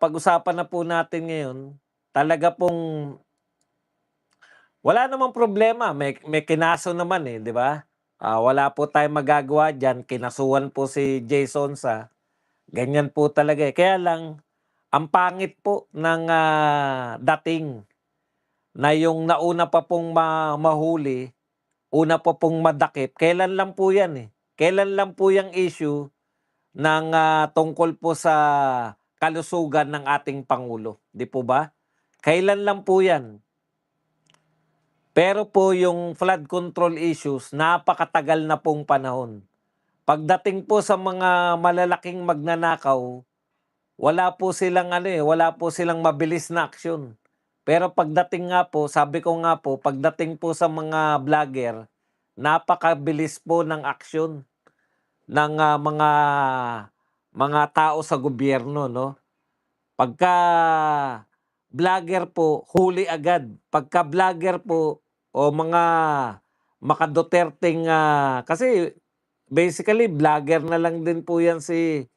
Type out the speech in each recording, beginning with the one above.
pag-usapan na po natin ngayon, talaga pong wala namang problema, may kinaso naman, 'di ba? Wala po tayong magagawa diyan, kinasuhan po si Jason sa ganyan po talaga, eh. Kaya lang ang pangit po ng, dating na yung nauna pa pong mahuli, una pa pong madakip, kailan lang po 'yan, eh. Kailan lang po yang issue ng, tungkol po sa kalusugan ng ating pangulo, 'di po ba? Kailan lang po 'yan. Pero po yung flood control issues, napakatagal na pong panahon. Pagdating po sa mga malalaking magnanakaw, wala po silang ano, eh, wala po silang mabilis na aksyon. Pero pagdating nga po, sabi ko nga po, pagdating po sa mga vlogger, napakabilis po ng aksyon ng, mga tao sa gobyerno 'no. Pagka vlogger po, huli agad. Pagka vlogger po o mga maka-Duterteng, kasi basically vlogger na lang din po 'yan si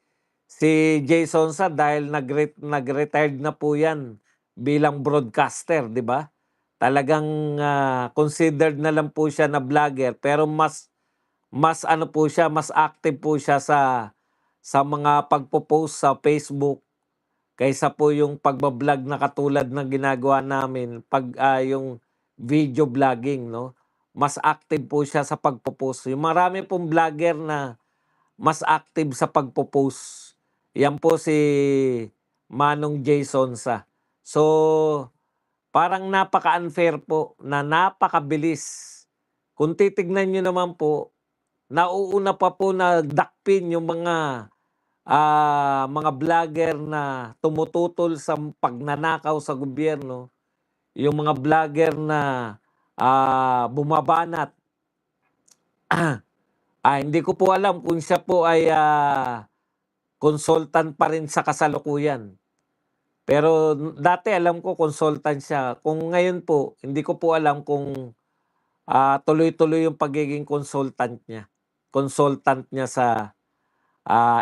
Jason sa dahil nag-retired na po 'yan bilang broadcaster, 'di ba? Talagang, considered na lang po siya na vlogger pero mas mas ano po siya, mas active po siya sa mga pagpo-post sa Facebook kaysa po yung pagba-vlog na katulad ng ginagawa namin yung video vlogging 'no. Mas active po siya sa pagpo-post. Yung marami pong vlogger na mas active sa pagpo-post. Yan po si Manong Jason sa. So, parang napaka-unfair po na napakabilis. Kung titignan niyo naman po, nauuna pa po na dakpin yung mga vlogger na tumututol sa pagnanakaw sa gobyerno, yung mga vlogger na, bumabanat. Hindi ko po alam kung siya po ay, consultant pa rin sa kasalukuyan. Pero dati alam ko consultant siya. Kung ngayon po, hindi ko po alam kung, tuloy-tuloy yung pagiging consultant niya sa,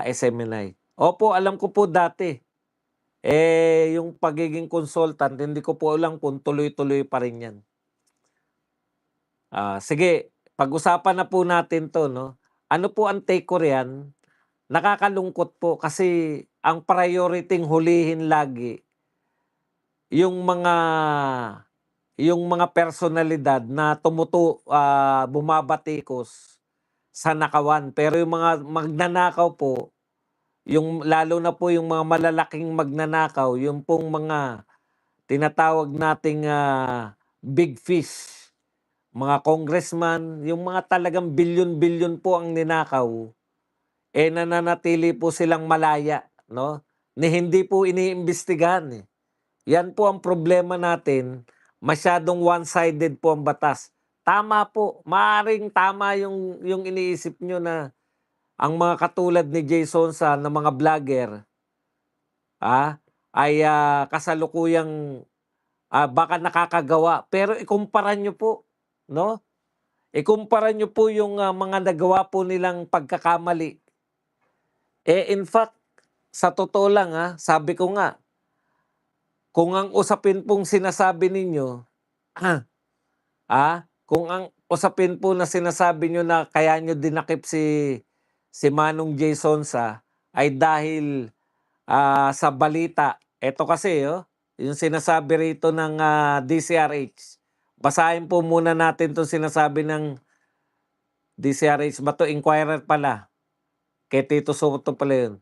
SMNI. Opo, alam ko po dati. Yung pagiging consultant hindi ko po alam kung tuloy-tuloy pa rin 'yan. Sige, pag-usapan na po natin 'to 'no. Ano po ang take ko riyan, nakakalungkot po kasi ang priority hulihin lagi yung mga yung mga personalidad na bumabatikos sa nakawan. Pero yung mga magnanakaw po, yung lalo na po yung mga malalaking magnanakaw, yung pong mga tinatawag nating, big fish, mga congressman, yung mga talagang bilyon-bilyon po ang ninakaw, nananatili po silang malaya 'no, ni hindi po iniimbestigahan, eh. Yan po ang problema natin, masyadong one-sided po ang batas. Tama po, maaaring tama yung iniisip niyo na ang mga katulad ni Jason sa na mga vlogger, ay, kasalukuyang, baka nakakagawa. Pero ikumpara niyo po 'no, ikumpara niyo po yung, mga nagawa po nilang pagkakamali. In fact, sa totoo lang, sabi ko nga, kung ang usapin pong sinasabi ninyo, kung ang usapin po na sinasabi niyo na kaya niyo dinakip si Manong Jason sa ay dahil, sa balita. Eto kasi, yung sinasabi rito ng, DCRH. Basahin po muna natin 'tong sinasabi ng DCRH ba 'to, Inquirer pala. Kay Tito Soto pala yun.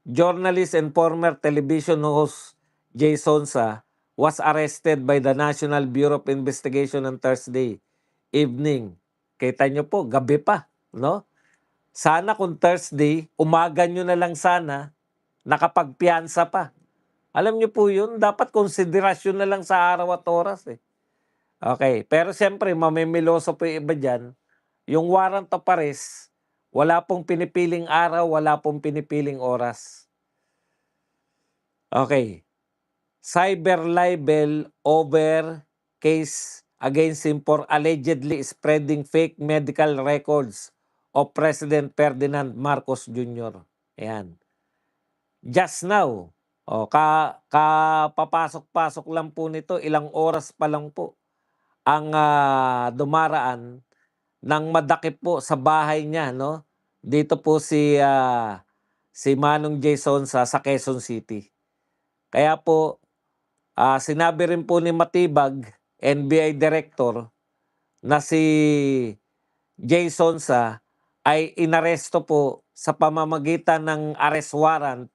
Journalist and former television host Jay Sonsa was arrested by the National Bureau of Investigation on Thursday evening. Kita nyo po, gabi pa, no? Sana kung Thursday, umaga nyo na lang sana, nakapagpiyansa pa. Alam nyo po yun, dapat konsiderasyon na lang sa araw at oras eh. Okay, pero siyempre mamimiloso po yung iba dyan. Yung warrant of arrest, wala pong pinipiling araw, wala pong pinipiling oras. Okay. Cyber libel over case against him for allegedly spreading fake medical records of President Ferdinand Marcos Jr. Ayan. Just now, Papasok lang po nito, ilang oras pa lang po ang, dumaraan ng madakip po sa bahay niya 'no. Dito po si Manong Jason sa Quezon City. Kaya po, sinabi rin po ni Matibag, NBI Director, na si Jason ay inaresto po sa pamamagitan ng arrest warrant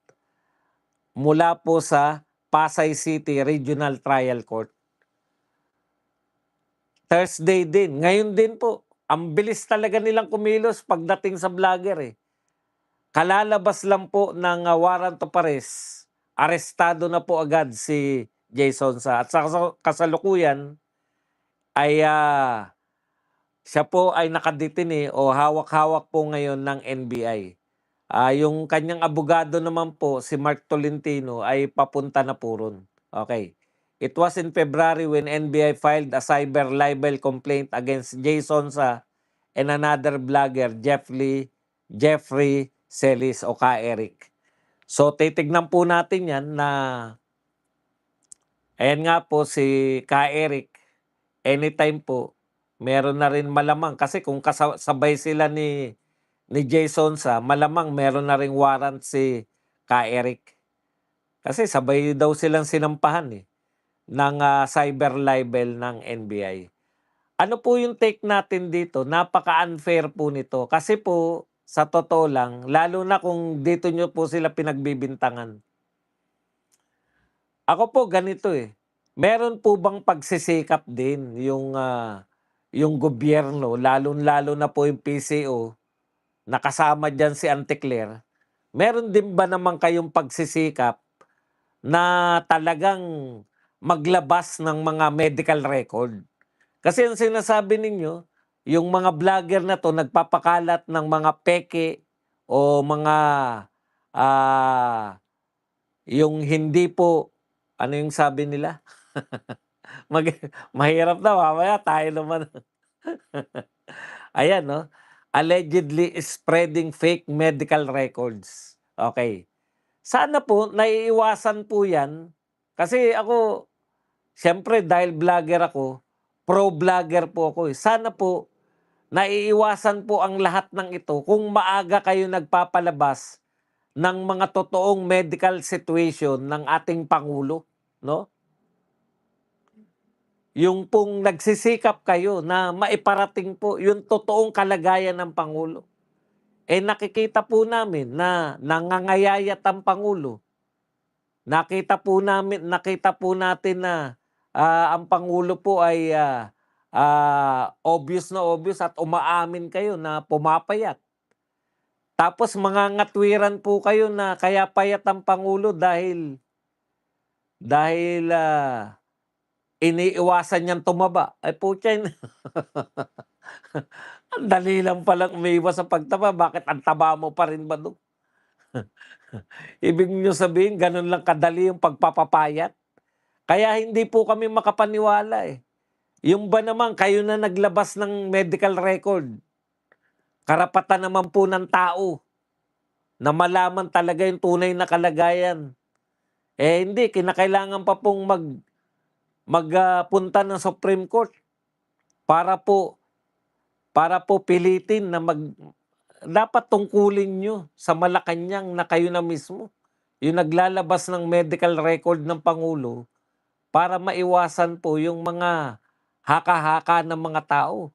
mula po sa Pasay City Regional Trial Court. Thursday din, ngayon din po. Ang bilis talaga nilang kumilos pagdating sa vlogger, eh. Kalalabas lang po ng, warrant of arrest, arestado na po agad si Jason at sa kasalukuyan ay, siya po ay nakadetine o hawak-hawak po ngayon ng NBI. Yung kanyang abogado naman po, si Mark Tolentino, ay papunta na po ro'n. Okey. It was in February when NBI filed a cyber libel complaint against Jason and another vlogger, Jeffrey Celis o Ka Eric. So titignan po natin 'yan na ayan nga po si Ka Eric, anytime po meron na rin malamang kasi kung sabay sila ni Jason malamang meron na ring warrant si Ka Eric. Kasi sabay daw silang sinampahan, eh, ng, cyber libel ng NBI. Ano po yung take natin dito, napaka-unfair po nito kasi po sa totoo lang, lalo na kung dito nyo po sila pinagbibintangan. Ako po ganito, eh, meron po bang pagsisikap din yung gobyerno lalong-lalo na po yung PCO na kasama diyan si Auntie Claire, meron din ba naman kayong pagsisikap na talagang maglabas ng mga medical record? Kasi ang sinasabi ninyo, yung mga vlogger na 'to nagpapakalat ng mga peke o mga, ah, yung hindi po ano yung sabi nila? Mag mahirap na mamaya tayo naman. Ayan 'no, allegedly spreading fake medical records. Okay. Sana po naiiwasan po 'yan, kasi ako siyempre dahil vlogger ako, pro vlogger po ako, eh. Sana po naiiwasan po ang lahat ng ito kung maaga kayo nagpapalabas ng mga totoong medical situation ng ating pangulo, 'no? Yung pong nagsisikap kayo na maiparating po yung totoong kalagayan ng pangulo. Eh, nakita po natin na Pangulo. Nakita po natin na, ang Pangulo po ay, obvious na obvious at umaamin kayo na pumapayat. Tapos mangangatwiran po kayo na kaya payat ang Pangulo dahil, iniiwasan niyang tumaba. Ay putya ang dali lang palang umiwas sa pagtaba, bakit ang taba mo pa rin ba dun? Ibig niyo sabihin ganun lang kadali yung pagpapapayat? Kaya hindi po kami makapaniwala, eh. Yung ba naman kayo na naglabas ng medical record, karapatan naman po ng tao na malaman talaga yung tunay na kalagayan. Eh, hindi kinakailangan pa pong punta ng Supreme Court para po pilitin na dapat tungkulin niyo sa Malacanang na kayo na mismo yung naglalabas ng medical record ng Pangulo para maiwasan po yung mga haka-haka ng mga tao.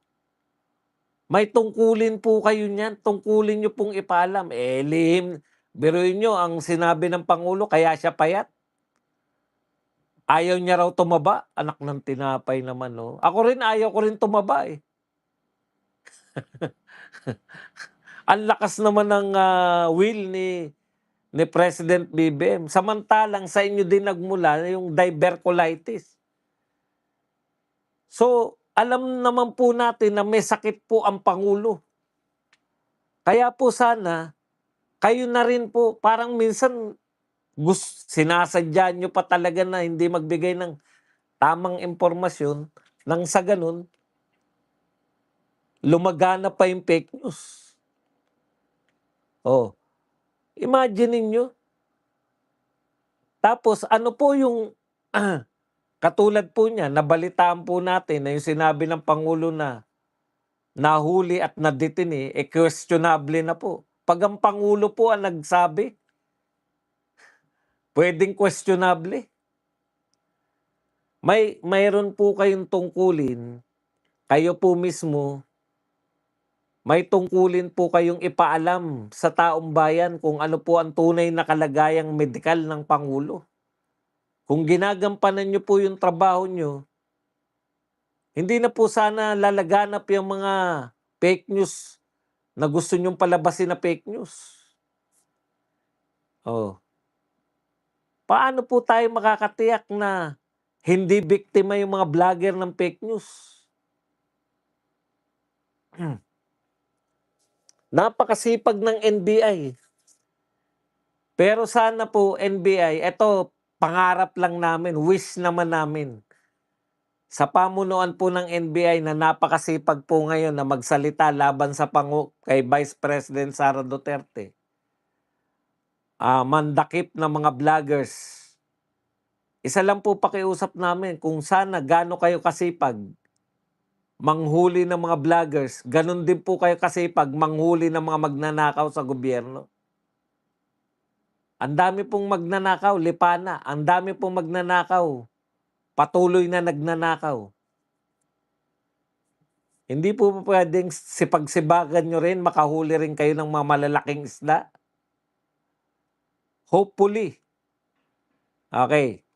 May tungkulin po kayo niyan, tungkulin niyo pong ipaalam. Eh, lihim, biruin niyo ang sinabi ng Pangulo kaya siya payat. Ayaw niya raw tumaba, anak ng tinapay naman 'no. Ako rin ayaw ko rin tumaba, eh. Ang lakas naman ng, will ni President BBM, samantalang sa inyo din nagmula yung diverculitis. So, alam naman po natin na may sakit po ang Pangulo. Kaya po sana, kayo na rin po parang minsan sinasadya niyo pa talaga na hindi magbigay ng tamang impormasyon nang sa gano'n, lumagana pa yung fake news. Oh, imagine ninyo, Tapos ano po yung katulad po niyan, nabalitaan po natin na yung sinabi ng Pangulo na nahuli at nadetine, questionable na po. 'Pag ang Pangulo po ang nagsabi, puwedeng questionable. Mayroon po kayong tungkulin, kayo po mismo, may tungkulin po kayong ipaalam sa taong bayan kung ano po ang tunay na kalagayang medikal ng Pangulo. Kung ginagampanan niyo po yung trabaho niyo, hindi na po sana lalaganap yung mga fake news na gusto niyong palabasin na fake news. Oh, paano po tayo makakatiyak na hindi biktima yung mga vlogger ng fake news? Napakasipag ng NBI. Pero sana po NBI, eto pangarap lang namin, wish naman namin. Sa pamunuan po ng NBI na napakasipag po ngayon na magsalita laban sa kay Vice President Sara Duterte. Mandakip ng mga vloggers. Isa lang po pakiusap namin, kung sana gaano kayo kasipag manghuli ng mga vloggers, ganun din po kayo kasipag manghuli ng mga magnanakaw sa gobyerno. Ang dami pong magnanakaw, lipana. Ang dami pong magnanakaw, patuloy na nagnanakaw. Hindi po pwedeng sipagsibagan nyo rin, makahuli rin kayo ng mga malalaking isda. Hopefully. Okay.